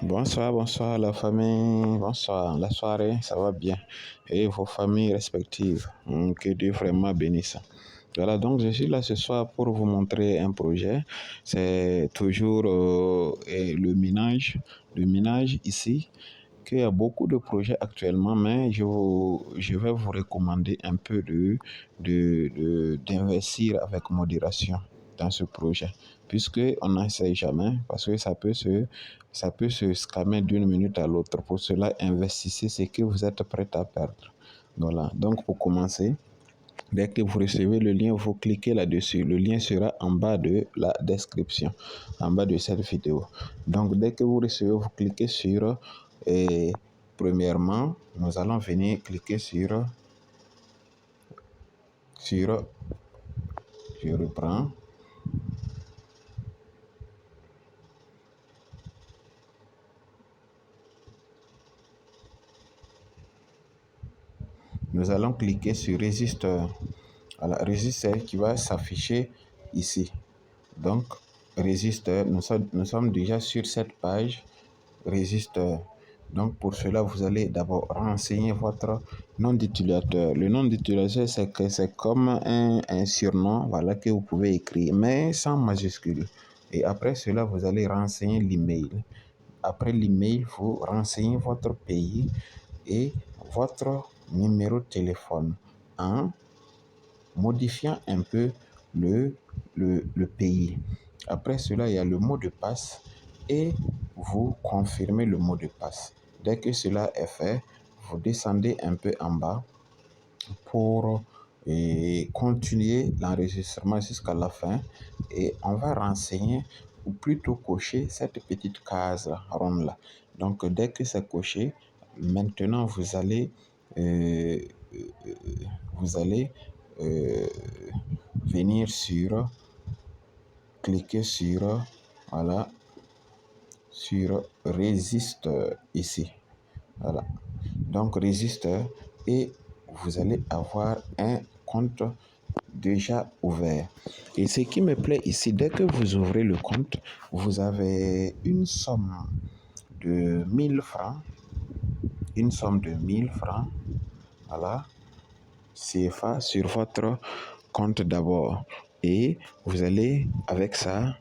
Bonsoir, bonsoir la famille, bonsoir la soirée, ça va bien. Et vos familles respectives, que Dieu vraiment bénisse. Voilà, donc je suis là ce soir pour vous montrer un projet. C'est toujours le minage ici, qu'il y a beaucoup de projets actuellement, mais je vais vous recommander un peu d'investir avec modération dans ce projet, puisque on n'en sait jamais, parce que ça peut se scammer d'une minute à l'autre. Pour cela, investissez ce que vous êtes prêt à perdre. Voilà, donc pour commencer, dès que vous recevez le lien, vous cliquez là-dessus. Le lien sera en bas de la description, en bas de cette vidéo. Donc, dès que vous recevez, vous cliquez sur... Et premièrement, nous allons venir cliquer sur... Je reprends. Nous allons cliquer sur résisteur. Voilà, résisteur qui va s'afficher ici. Donc, résisteur, nous sommes déjà sur cette page résisteur. Donc, pour cela, vous allez d'abord renseigner votre nom d'utilisateur. Le nom d'utilisateur, c'est comme un surnom, voilà, que vous pouvez écrire, mais sans majuscule. Et après cela, vous allez renseigner l'email. Après l'email, vous renseignez votre pays et votre numéro de téléphone en modifiant un peu le pays. Après cela, il y a le mot de passe et vous confirmez le mot de passe. Dès que cela est fait, vous descendez un peu en bas pour continuer l'enregistrement jusqu'à la fin et on va renseigner ou plutôt cocher cette petite case ronde là. Donc dès que c'est coché, maintenant euh, vous allez venir cliquer voilà, sur résisteur ici. Voilà. Donc résisteur et vous allez avoir un compte déjà ouvert. Et ce qui me plaît ici, dès que vous ouvrez le compte, vous avez une somme de 1000 francs. Une somme de 1000 francs. Voilà. CFA sur votre compte d'abord. Et vous allez, avec ça,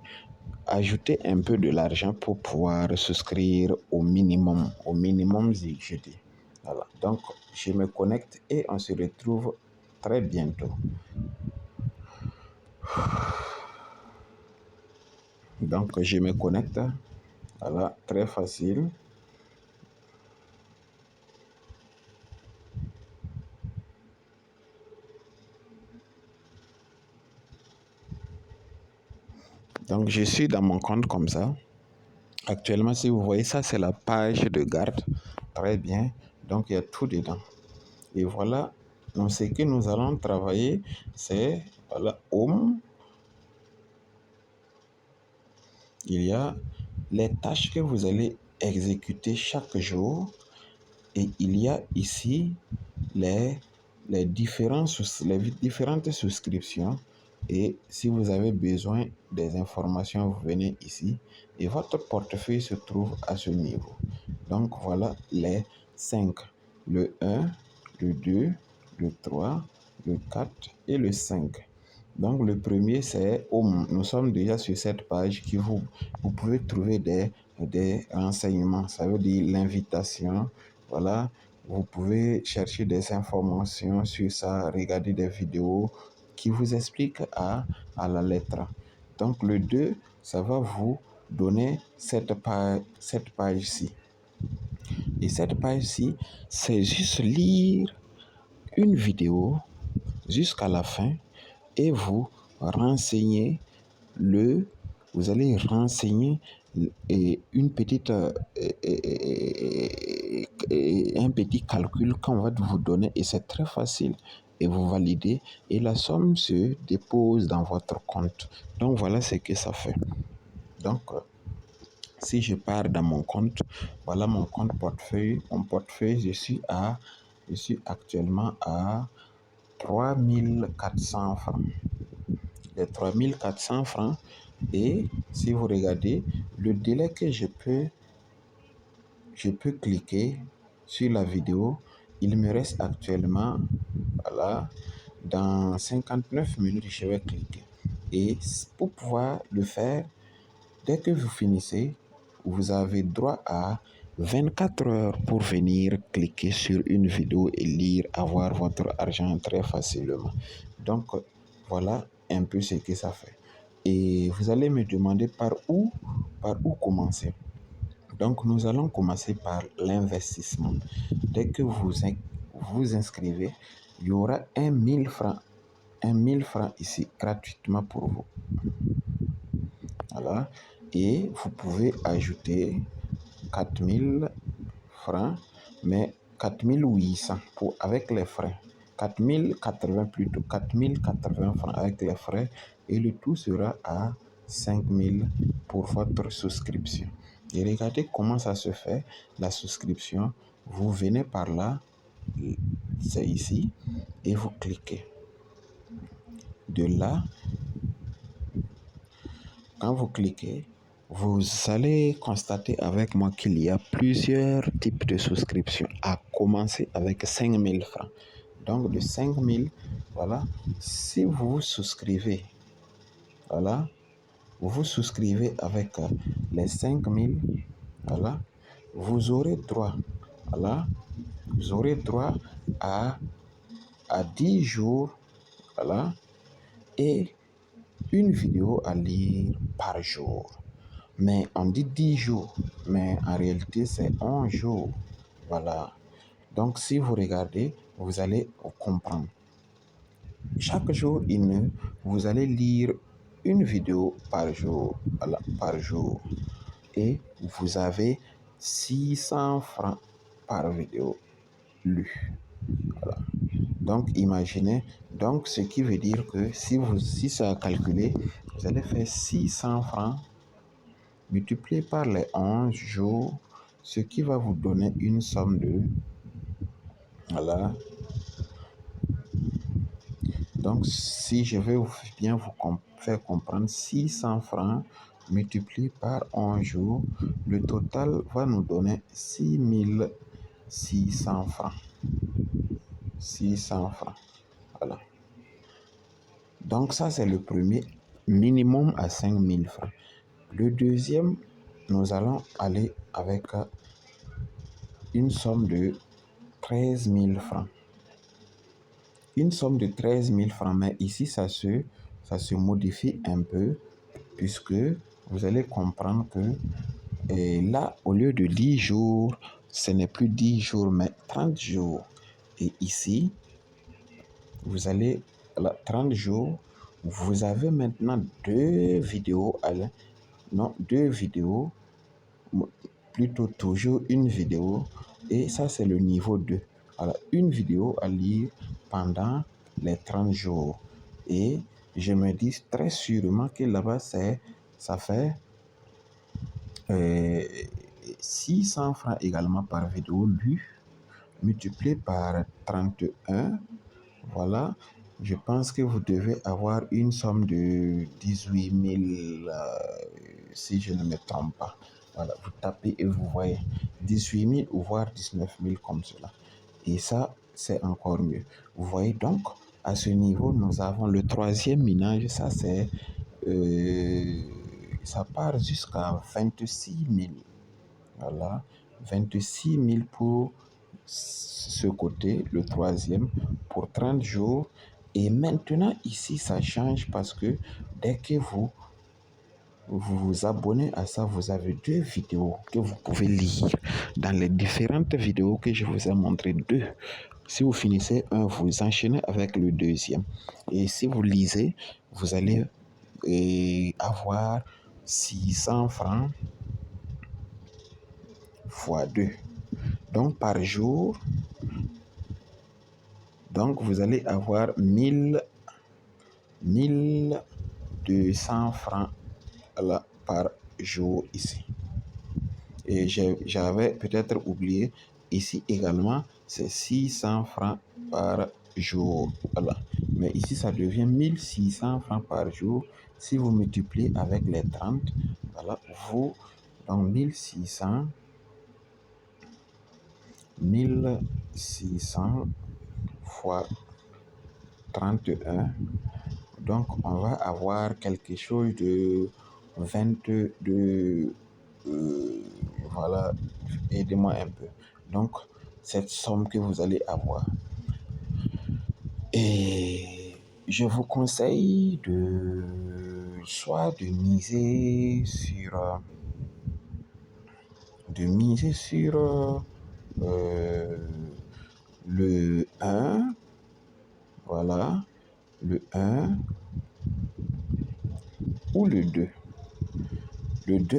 ajouter un peu de l'argent pour pouvoir souscrire au minimum je dis. Voilà. Donc, je me connecte et on se retrouve très bientôt. Donc, je me connecte. Voilà, très facile. Donc, je suis dans mon compte comme ça. Actuellement, si vous voyez ça, c'est la page de garde. Très bien. Donc, il y a tout dedans. Et voilà, donc ce que nous allons travailler, c'est voilà, home. Il y a les tâches que vous allez exécuter chaque jour. Et il y a ici les différentes souscriptions. Et si vous avez besoin des informations, vous venez ici. Et votre portefeuille se trouve à ce niveau. Donc voilà les 5. Le 1, le 2, le 3, le 4 et le 5. Donc le premier c'est Home. Nous sommes déjà sur cette page qui vous pouvez trouver des renseignements. Ça veut dire l'invitation. Voilà. Vous pouvez chercher des informations sur ça, regarder des vidéos qui vous expliquent à la lettre. Donc le 2, ça va vous donner cette page-ci. Et cette page-ci, c'est juste lire une vidéo jusqu'à la fin et vous allez renseigner un petit calcul qu'on va vous donner et c'est très facile et vous validez et la somme se dépose dans votre compte. Donc voilà ce que ça fait. Donc si je pars dans mon compte, voilà mon compte portefeuille. Mon portefeuille, je suis actuellement à 3400 francs. Les 3400 francs. Et si vous regardez, le délai que je peux je peux cliquer sur la vidéo. Il me reste actuellement, voilà, dans 59 minutes, je vais cliquer. Et pour pouvoir le faire, dès que vous finissez, vous avez droit à 24 heures pour venir cliquer sur une vidéo et lire, avoir votre argent très facilement. Donc, voilà un peu ce que ça fait. Et vous allez me demander par où commencer. Donc, nous allons commencer par l'investissement. Dès que vous inscrivez, il y aura 1000 francs. 1000 francs ici, gratuitement pour vous. Voilà. Et vous pouvez ajouter 4000 francs, mais 4800 avec les frais. 4080 plutôt, 4080 francs avec les frais. Et le tout sera à 5000 pour votre souscription. Et regardez comment ça se fait, la souscription. Vous venez par là, c'est ici, et vous cliquez. De là, quand vous cliquez, vous allez constater avec moi qu'il y a plusieurs types de souscriptions, à commencer avec 5000 francs. Donc de 5000, voilà, si vous vous souscrivez, voilà, vous vous souscrivez avec les 5000, voilà, vous aurez droit, voilà, vous aurez droit à 10 jours, voilà, et une vidéo à lire par jour. Mais on dit 10 jours, mais en réalité c'est 11 jours. Voilà. Donc si vous regardez, vous allez comprendre. Chaque jour, vous allez lire une vidéo par jour. Voilà, par jour. Et vous avez 600 francs par vidéo lue. Voilà. Donc imaginez, donc ce qui veut dire que si ça a calculé, vous allez faire 600 francs multiplié par les 11 jours, ce qui va vous donner une somme de, voilà. Donc si je vais bien vous faire comprendre, 600 francs multiplié par 11 jours, le total va nous donner 6600 francs. 600 francs. Voilà. Donc ça, c'est le premier, minimum à 5000 francs. Le deuxième, nous allons aller avec une somme de 13 000 francs. Une somme de 13 000 francs, mais ici, ça se modifie un peu, puisque vous allez comprendre que là, au lieu de 10 jours, ce n'est plus 10 jours, mais 30 jours. Et ici, vous allez, là, 30 jours, vous avez maintenant deux vidéos, plutôt toujours une vidéo, et ça c'est le niveau 2. Alors, une vidéo à lire pendant les 30 jours. Et je me dis très sûrement que là-bas, ça fait 600 francs également par vidéo lue, multiplié par 31. Voilà, je pense que vous devez avoir une somme de 18 000, si je ne me trompe pas. Voilà, vous tapez et vous voyez 18 000 ou voire 19 000 comme cela. Et ça, c'est encore mieux. Vous voyez donc, à ce niveau, nous avons le troisième minage. Ça, ça part jusqu'à 26 000. Voilà, 26 000 pour ce côté, le troisième, pour 30 jours. Et maintenant, ici, ça change parce que dès que vous vous abonnez à ça, vous avez deux vidéos que vous pouvez lire. Dans les différentes vidéos que je vous ai montré, deux. Si vous finissez un, vous enchaînez avec le deuxième. Et si vous lisez, vous allez avoir 600 francs fois 2. Donc, par jour, donc vous allez avoir 1200 francs par jour ici. Et j'avais peut-être oublié, ici également, c'est 600 francs par jour. Voilà. Mais ici, ça devient 1600 francs par jour. Si vous multipliez avec les 30, voilà, donc 1600 1600 fois 31. Donc, on va avoir quelque chose de 22. Voilà, aidez-moi un peu. Donc, cette somme que vous allez avoir. Et je vous conseille soit de miser sur le 1, voilà, le 1 ou le 2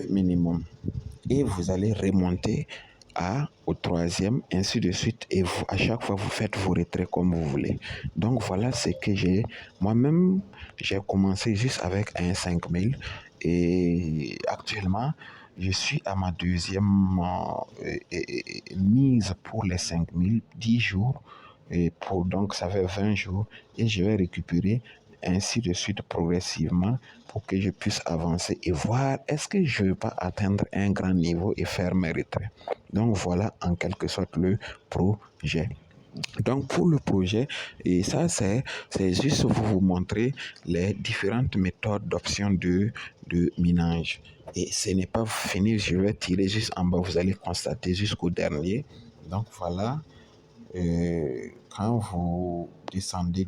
minimum. Et vous allez remonter au troisième, ainsi de suite. Et à chaque fois, vous faites vos retraits comme vous voulez. Donc, voilà ce que moi-même, j'ai commencé juste avec un 5000. Et actuellement, je suis à ma deuxième mise pour les 5000, 10 jours. Donc, ça fait 20 jours. Et je vais récupérer ainsi de suite progressivement pour que je puisse avancer et voir est-ce que je ne vais pas atteindre un grand niveau et faire mes retraits. Donc voilà en quelque sorte le projet. Donc pour le projet, et ça c'est juste pour vous montrer les différentes méthodes d'option de minage. Et ce n'est pas fini, je vais tirer juste en bas, vous allez constater jusqu'au dernier. Donc voilà, quand vous descendez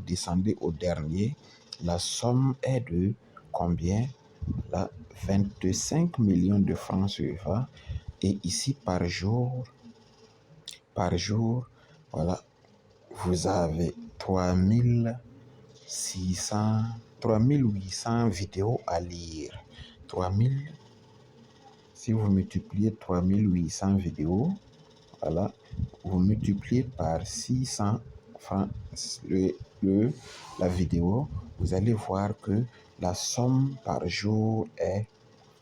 au dernier, la somme est de combien? Là, 25 millions de francs CFA. Et ici, par jour, voilà, vous avez 3800 vidéos à lire. 3000, si vous multipliez 3800 vidéos, voilà, vous multipliez par 600 francs la vidéo, vous allez voir que la somme par jour est,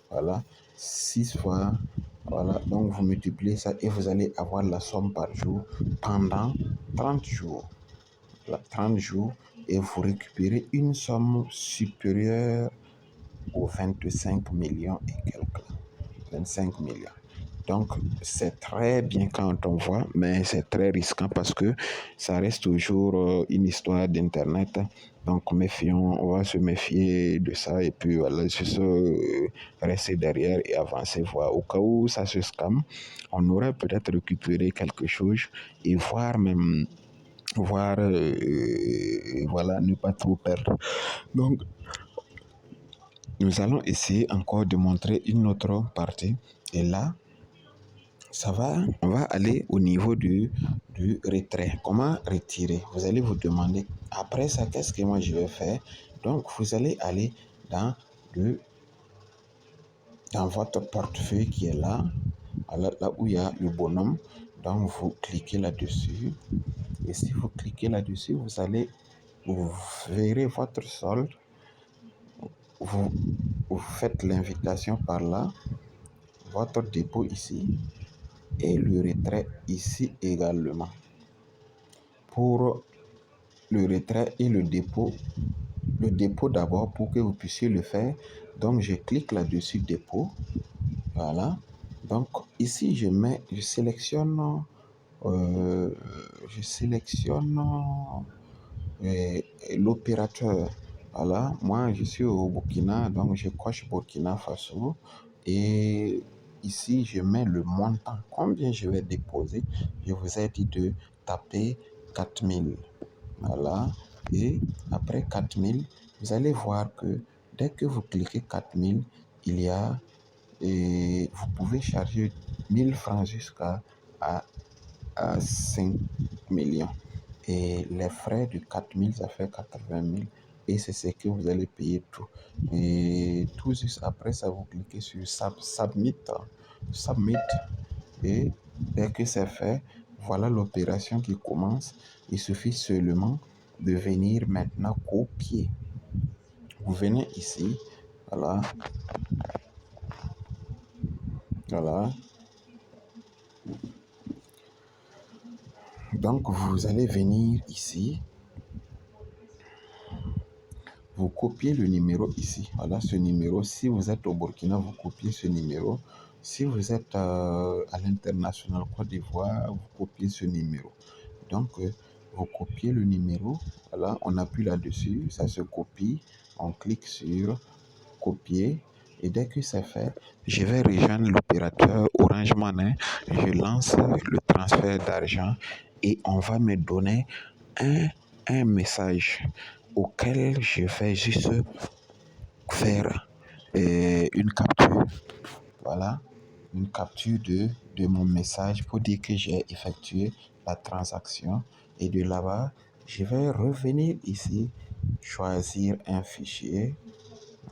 voilà, 6 fois, voilà, donc vous multipliez ça et vous allez avoir la somme par jour pendant 30 jours. Voilà, 30 jours et vous récupérez une somme supérieure aux 25 millions et quelques. 25 millions. Donc, c'est très bien quand on voit, mais c'est très risquant parce que ça reste toujours une histoire d'Internet. Donc, méfions, on va se méfier de ça et puis voilà, juste rester derrière et avancer, voir. Au cas où ça se scamme, on aurait peut-être récupéré quelque chose et voir, voilà, ne pas trop perdre. Donc, nous allons essayer encore de montrer une autre partie. Et là, on va aller au niveau du retrait. Comment retirer? Vous allez vous demander, après ça, qu'est-ce que moi je vais faire? Donc, vous allez aller dans votre portefeuille qui est là, là où il y a le bonhomme. Donc, vous cliquez là-dessus. Et si vous cliquez là-dessus, vous verrez votre solde. Vous faites l'invitation par là, votre dépôt ici et le retrait ici également. Pour le retrait et le dépôt d'abord pour que vous puissiez le faire. Donc je clique là-dessus dépôt. Voilà. Donc ici je sélectionne l'opérateur. Voilà, moi je suis au Burkina, donc je coche Burkina Faso et ici je mets le montant, combien je vais déposer. Je vous ai dit de taper 4000. Voilà, et après 4000, vous allez voir que dès que vous cliquez 4000, il y a, et vous pouvez charger 1000 francs jusqu'à à 5 millions. Et les frais de 4000, ça fait 80 000. Et c'est ce que vous allez payer tout. Et tout juste après ça, vous cliquez sur Submit. Et dès que c'est fait, voilà l'opération qui commence. Il suffit seulement de venir maintenant copier. Vous venez ici. Voilà. Voilà. Donc, vous allez venir ici. Vous copiez le numéro ici. Voilà ce numéro. Si vous êtes au Burkina, vous copiez ce numéro. Si vous êtes à l'international Côte d'Ivoire, vous copiez ce numéro. Donc, vous copiez le numéro, voilà, on appuie là-dessus, ça se copie, on clique sur copier. Et dès que c'est fait, je vais rejoindre l'opérateur Orange Money, je lance le transfert d'argent et on va me donner un message auquel je vais juste faire une capture. Voilà, une capture de mon message pour dire que j'ai effectué la transaction. Et de là-bas, je vais revenir ici, choisir un fichier.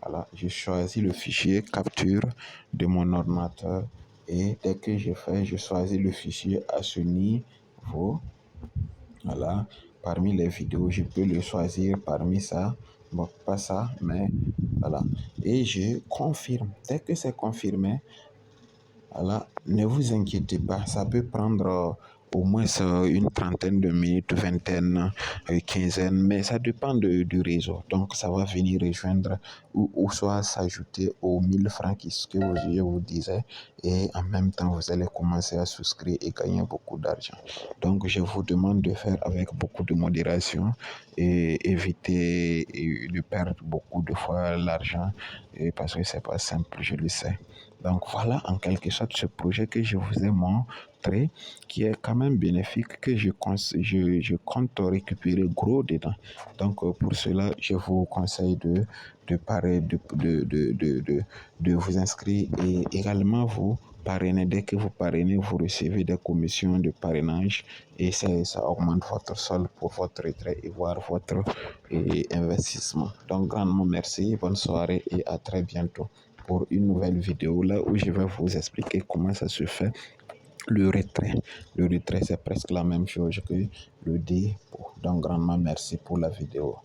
Voilà, je choisis le fichier capture de mon ordinateur. Et dès que je choisis le fichier à ce niveau. Voilà, parmi les vidéos, je peux le choisir parmi ça. Bon, pas ça, mais voilà. Et je confirme. Dès que c'est confirmé, voilà, ne vous inquiétez pas, ça peut prendre au moins une trentaine de minutes, vingtaine, quinzaine, mais ça dépend du réseau. Donc, ça va venir rejoindre ou soit s'ajouter aux 1000 francs que je vous disais. Et en même temps, vous allez commencer à souscrire et gagner beaucoup d'argent. Donc, je vous demande de faire avec beaucoup de modération et éviter de perdre beaucoup de fois l'argent parce que c'est pas simple, je le sais. Donc voilà en quelque sorte ce projet que je vous ai montré qui est quand même bénéfique que je compte récupérer gros dedans. Donc pour cela, je vous conseille de vous inscrire et également vous parrainer. Dès que vous parrainez, vous recevez des commissions de parrainage et ça augmente votre solde pour votre retrait et voir votre investissement. Donc grandement merci, bonne soirée et à très bientôt pour une nouvelle vidéo là où je vais vous expliquer comment ça se fait le retrait. Le retrait, c'est presque la même chose que le dépôt. Donc, grandement merci pour la vidéo.